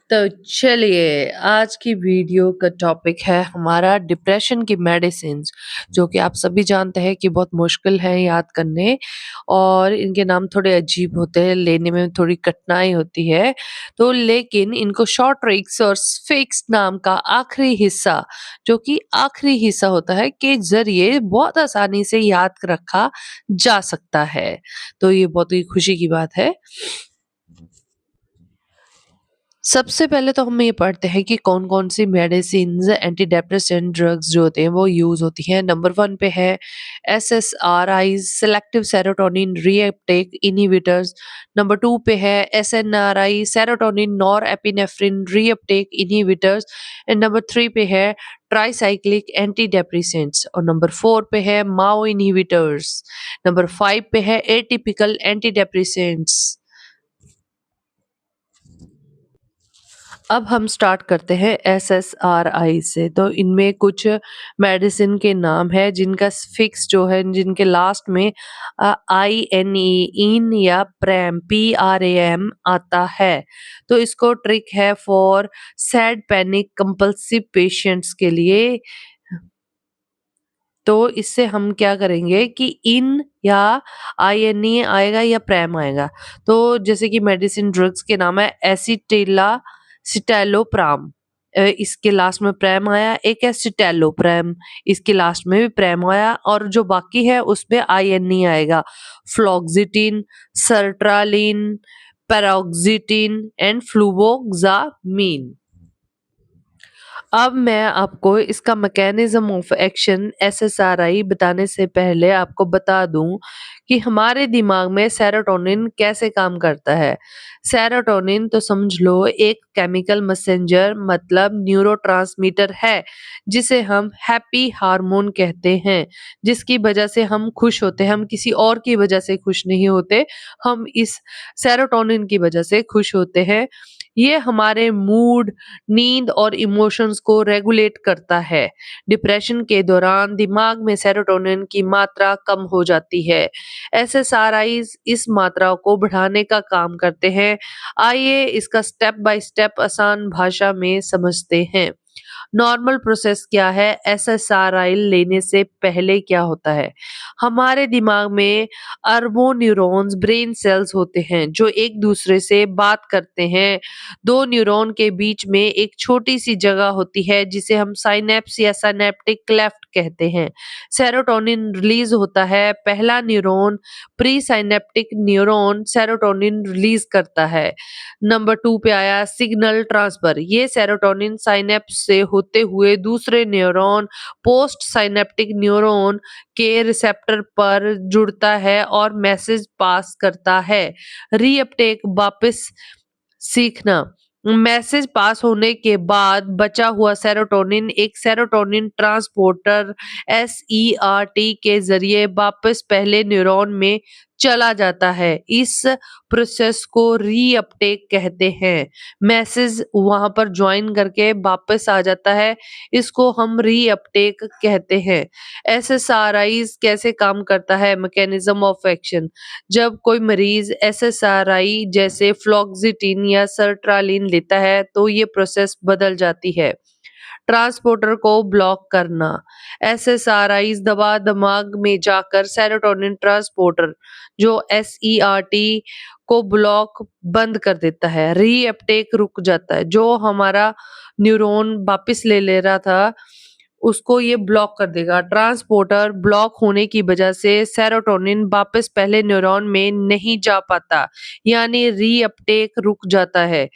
तो चलिए आज की वीडियो का टॉपिक है हमारा डिप्रेशन की मेडिसिन्स, जो कि आप सभी जानते हैं कि बहुत मुश्किल है याद करने और इनके नाम थोड़े अजीब होते हैं, लेने में थोड़ी कठिनाई होती है। तो लेकिन इनको शॉर्ट ट्रिक्स और फिक्स नाम का आखिरी हिस्सा, जो कि आखिरी हिस्सा होता है, के ज़रिए बहुत आसानी से याद रखा जा सकता है। तो ये बहुत ही खुशी की बात है। सबसे पहले तो हम ये पढ़ते हैं कि कौन-कौन सी मेडिसिन्स एंटी डिप्रेसेंट ड्रग्स जो होते हैं वो यूज़ होती हैं। नंबर 1 पे है SSRIs selective serotonin reuptake inhibitors. Number 2 पे है SNRI serotonin norepinephrine reuptake inhibitors and number 3 पे है ट्राइसाइक्लिक एंटी डिप्रेसेंट्स और नंबर 4 पे है माओ इन्हिबिटर्स। नंबर 5 पे है एटिपिकल एंटी डिप्रेसेंट्स। अब हम स्टार्ट करते हैं एसएसआरआई से। तो इनमें कुछ मेडिसिन के नाम है जिनका फिक्स जो है, जिनके लास्ट में आई एन ई इन या प्रेम PRAM आता है। तो इसको ट्रिक है for sad panic compulsive patients के लिए। तो इससे हम क्या करेंगे कि इन या INE आएगा या प्रेम आएगा। तो जैसे कि मेडिसिन ड्रग्स के नाम है एसिटिला सिटेलोप्राम, इसके लास्ट में प्रेम आया। एक है सिटेलोप्रेम, इसके लास्ट में भी प्रेम आया और जो बाकी है उसमें INE आएगा। Fluoxetine, sertraline, paroxetine and fluvoxamine. अब मैं आपको इसका मैकेनिज्म ऑफ एक्शन SSRI बताने से पहले आपको बता दूं कि हमारे दिमाग में सेरोटोनिन कैसे काम करता है। सेरोटोनिन तो समझ लो एक केमिकल मैसेंजर मतलब न्यूरोट्रांसमीटर है, जिसे हम हैप्पी हार्मोन कहते हैं, जिसकी वजह से हम खुश होते हैं। हम किसी और की वजह से खुश नहीं होते, हम इस सेरोटोनिन की वजह से खुश होते हैं। ये हमारे मूड, नींद और इमोशंस को रेगुलेट करता है। डिप्रेशन के दौरान दिमाग में सेरोटोनिन की मात्रा कम हो जाती है। एसएसआरआईज इस मात्रा को बढ़ाने का काम करते हैं। आइए इसका स्टेप बाय स्टेप आसान भाषा में समझते हैं। नॉर्मल प्रोसेस क्या है? एसएसआरआई लेने से पहले क्या होता है? हमारे दिमाग में अरबों न्यूरॉन्स ब्रेन सेल्स होते हैं जो एक दूसरे से बात करते हैं। दो न्यूरॉन के बीच में एक छोटी सी जगह होती है जिसे हम साइनेप्स या साइनेप्टिक क्लेफ्ट कहते हैं। सेरोटोनिन रिलीज होता है। पहला neuron pre synaptic neuron serotonin release करता है। नंबर 2 पे आया सिग्नल ट्रांसफर। ये सेरोटोनिन साइनेप्स से होते हुए दूसरे न्यूरॉन पोस्ट साइनेप्टिक न्यूरॉन के रिसेप्टर पर जुड़ता है और मैसेज पास करता है। रीअपटेक वापस सीखना। मैसेज पास होने के बाद बचा हुआ सेरोटोनिन एक सेरोटोनिन ट्रांसपोर्टर SERT के जरिए वापस पहले न्यूरॉन में चला जाता है। इस प्रोसेस को रीअपटेक कहते हैं। मैसेज वहां पर ज्वाइन करके वापस आ जाता है, इसको हम रीअपटेक कहते हैं। SSRIs कैसे काम करता है? Mechanism of action. जब कोई मरीज एसएसआरआई जैसे फ्लॉक्सिटिन या सर्ट्रालिन लेता है तो ये प्रोसेस बदल जाती है। ट्रांसपोर्टर को ब्लॉक करना। एसएसआरआईज दवा दिमाग में जाकर सेरोटोनिन ट्रांसपोर्टर जो SERT को ब्लॉक बंद कर देता है। रीअपटेक रुक जाता है। जो हमारा न्यूरॉन वापस ले रहा था उसको ये ब्लॉक कर देगा। ट्रांसपोर्टर ब्लॉक होने की वजह से सेरोटोनिन वापस पहले न्यूरॉन में नहीं जा पाता, यानी रीअपटेक रुक जाता है।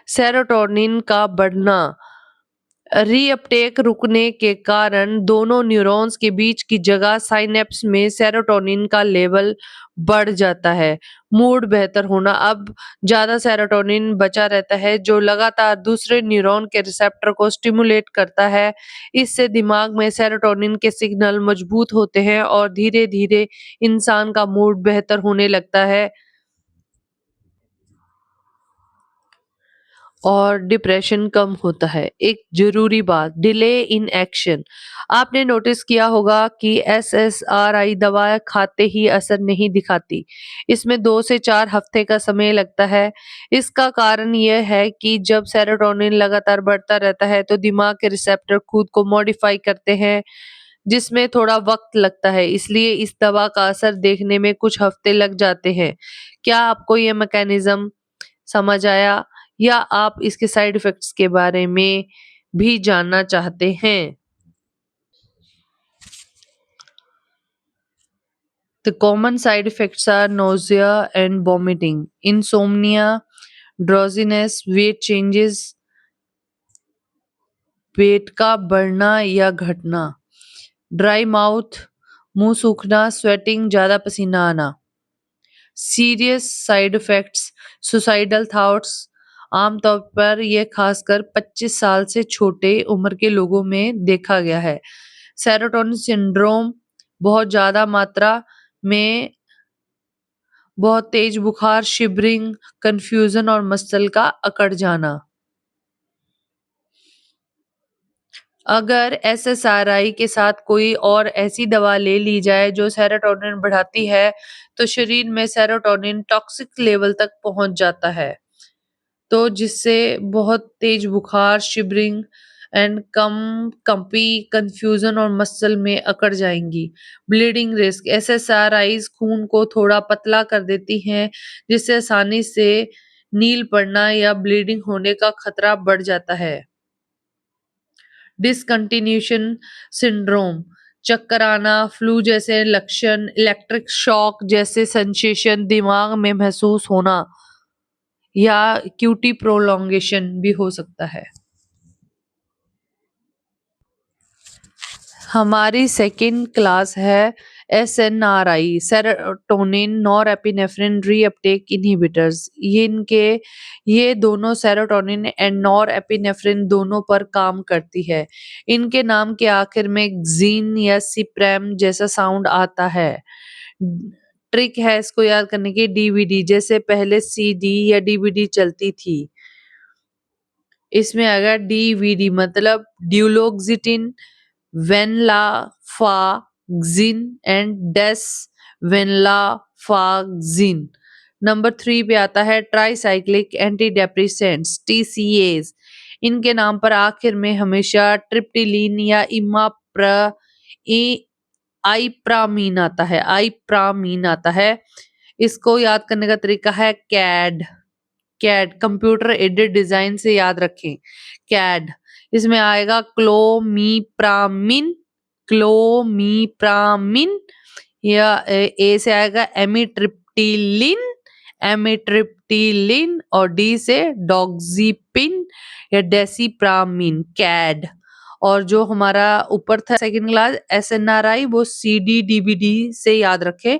सेरोटोनिन का बढ़ना। रीअपटेक रुकने के कारण दोनों न्यूरॉन्स के बीच की जगह साइनेप्स में सेरोटोनिन का लेवल बढ़ जाता है। मूड बेहतर होना। अब ज्यादा सेरोटोनिन बचा रहता है जो लगातार दूसरे न्यूरॉन के रिसेप्टर को स्टिमुलेट करता है। इससे दिमाग में सेरोटोनिन के सिग्नल मजबूत होते हैं और धीरे धीरे इंसान का मूड बेहतर होने लगता है। और डिप्रेशन कम होता है। एक ज़रूरी बात, डिले इन एक्शन। आपने नोटिस किया होगा कि एसएसआरआई दवा खाते ही असर नहीं दिखाती। इसमें 2 से 4 हफ्ते का समय लगता है। इसका कारण यह है कि जब सेरोटोनिन लगातार बढ़ता रहता है तो दिमाग के रिसेप्टर खुद को मॉडिफाई करते हैं, जिसमें थोड़ा वक़्त लगता है। इसलिए इस दवा का असर देखने में कुछ हफ्ते लग जाते हैं। क्या आपको ये मैकेनिज़्म समझ आया या आप इसके साइड इफेक्ट्स के बारे में भी जानना चाहते हैं? The common side effects are nausea and vomiting, insomnia, drowsiness, weight changes, पेट का बढ़ना या घटना, ड्राई माउथ, मुंह सूखना, स्वेटिंग, ज्यादा पसीना आना। Serious side effects, suicidal thoughts. आमतौर पर यह खासकर 25 साल से छोटे उम्र के लोगों में देखा गया है। सेरोटोनिन सिंड्रोम, बहुत ज्यादा मात्रा में बहुत तेज बुखार, शिवरिंग, कंफ्यूजन और मसल का अकड़ जाना। अगर एसएसआरआई के साथ कोई और ऐसी दवा ले ली जाए जो सेरोटोनिन बढ़ाती है, तो शरीर में सेरोटोनिन टॉक्सिक लेवल तक पहुंच जाता है। तो जिससे बहुत तेज बुखार, शिवरिंग एंड कंपी, कंफ्यूजन और मसल में अकड़ जाएंगी। ब्लीडिंग रिस्क, एसएसआरआईज खून को थोड़ा पतला कर देती हैं, जिससे आसानी से नील पड़ना या ब्लीडिंग होने का खतरा बढ़ जाता है। डिसकंटिन्यूशन सिंड्रोम, चक्कर आना, फ्लू जैसे लक्षण, इलेक्ट्रिक शॉक जैसे सेंसेशन दिमाग में महसूस होना या क्यूटी प्रोलॉन्गेशन भी हो सकता है। हमारी सेकंड क्लास है SNRI, serotonin norepinephrine reuptake inhibitors. ये दोनों सेरोटोनिन एंड नॉरएपिनेफ्रिन दोनों पर काम करती है। इनके नाम के आखिर में जीन या सिप्रैम जैसा साउंड आता है। ट्रिक है इसको याद करने की, डीवीडी जैसे पहले सीडी या डीवीडी चलती थी, इसमें आएगा डीवीडी मतलब ड्यूलोक्सिटिन, वेनलाफाक्सिन एंड डेसवेनलाफाक्सिन। नंबर 3 पे आता है ट्राइसाइक्लिक एंटी डेप्रेसेंट्स, टीसीएस। इनके नाम पर आखिर में हमेशा ट्रिप्टिलिन या आइप्रामीन आता है। इसको याद करने का तरीका है CAD. CAD computer aided design से याद रखें। कैड, इसमें आएगा क्लोमीप्रामिन या ए से आएगा एमिट्रिप्टिलिन और डी से डॉक्सीपिन या डेसिप्रामिन, कैड। और जो हमारा ऊपर था सेकंड क्लास एसएनआरआई, वो सीडी डीवीडी से याद रखें।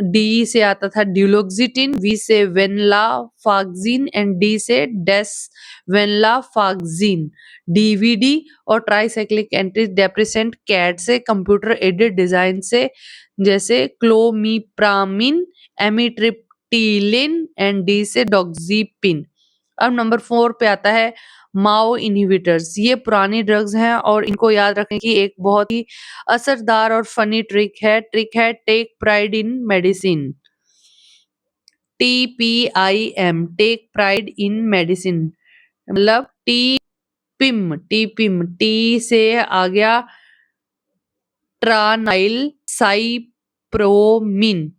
डी से आता था ड्यूलोक्सिटिन, वी से वेनलाफाक्सिन एंड डी से डेस वेनलाफाक्सिन। डीवीडी और ट्राइसाइक्लिक एंटी डेप्रेसेंट कैड से कंप्यूटर एडेड डिजाइन से, जैसे क्लोमीप्रामिन, एमिट्रिप्टिलिन एंड डी से डॉक्सीपिन। अब नंबर 4 पे आता है माओ इनहिबिटर्स। ये पुरानी ड्रग्स हैं और इनको याद रखने की एक बहुत ही असरदार और फनी ट्रिक है take pride in medicine. TPIM, take pride in medicine मतलब टी पिम टी से आ गया ट्रानाइल साइप्रोमिन,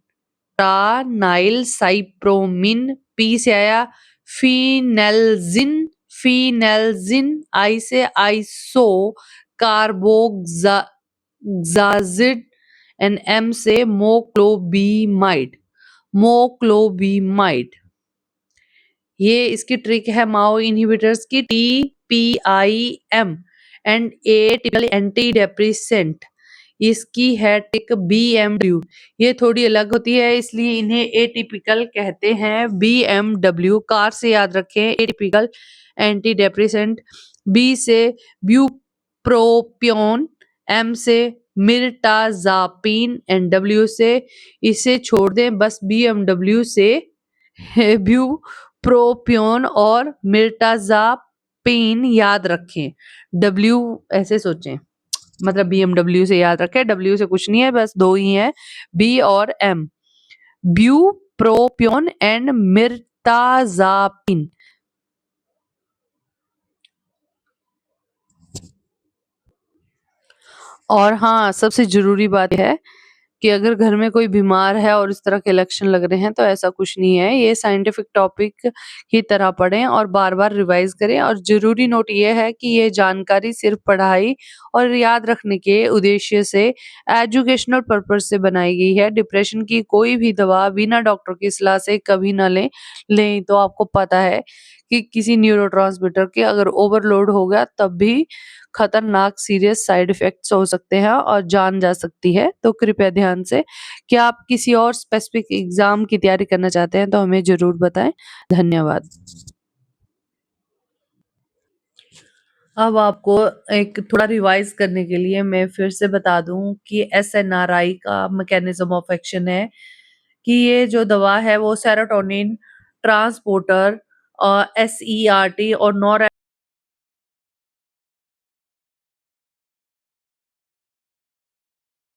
पी से आया फिनेल्जिन, आई से आइसो कार्बोक्साजिड एंड एम से मोक्लोबिमाइड। ये इसकी ट्रिक है माओ इनहिबिटर्स की। TPIM and atypical antidepressant, इसकी है ट्रिक BMW। ये थोड़ी अलग होती है इसलिए इन्हें एटिपिकल कहते हैं। BMW कार से याद रखें, एटिपिकल एंटी डेप्रेसेंट। बी से ब्यूप्रोपियोन, एम से मिर्टाजापिन एंड डब्ल्यू से, इसे छोड़ दें, बस BMW से प्रोपियोन और मिर्टाज़ापिन याद रखें। डब्ल्यू ऐसे सोचें, मतलब बीएमडब्ल्यू से याद रखें, डब्ल्यू से कुछ नहीं है, बस 2 ही हैं, बी और एम। ब्यूप्रोपियोन एंड मिर्टाज़ापिन। और हाँ, सबसे ज़रूरी बात है कि अगर घर में कोई बीमार है और इस तरह के लक्षण लग रहे हैं तो ऐसा कुछ नहीं है। ये साइंटिफिक टॉपिक की तरह पढ़ें और बार-बार रिवाइज़ करें। और ज़रूरी नोट ये है कि ये जानकारी सिर्फ़ पढ़ाई और याद रखने के उद्देश्य से एजुकेशनल पर्पज़ से बनाई गई है। डिप्रेशन की कोई भी दवा बिना डॉक्टर की सलाह से कभी ना लें। लें तो आपको पता है कि किसी न्यूरोट्रांसमीटर के अगर ओवरलोड हो गया तब भी खतरनाक सीरियस साइड इफ़ेक्ट्स हो सकते हैं और जान जा सकती है। तो कृपया ध्यान से, क्या आप किसी और स्पेसिफिक एग्ज़ाम की तैयारी करना चाहते हैं तो हमें ज़रूर बताएँ। धन्यवाद। अब आपको एक थोड़ा रिवाइज़ करने के लिए मैं फिर से बता दूँ कि एसएनआरआई का मैकेनिज़्म ऑफ एक्शन है कि ये जो दवा है वो सेरोटोनिन ट्रांसपोर्टर एसईआरटी और नॉर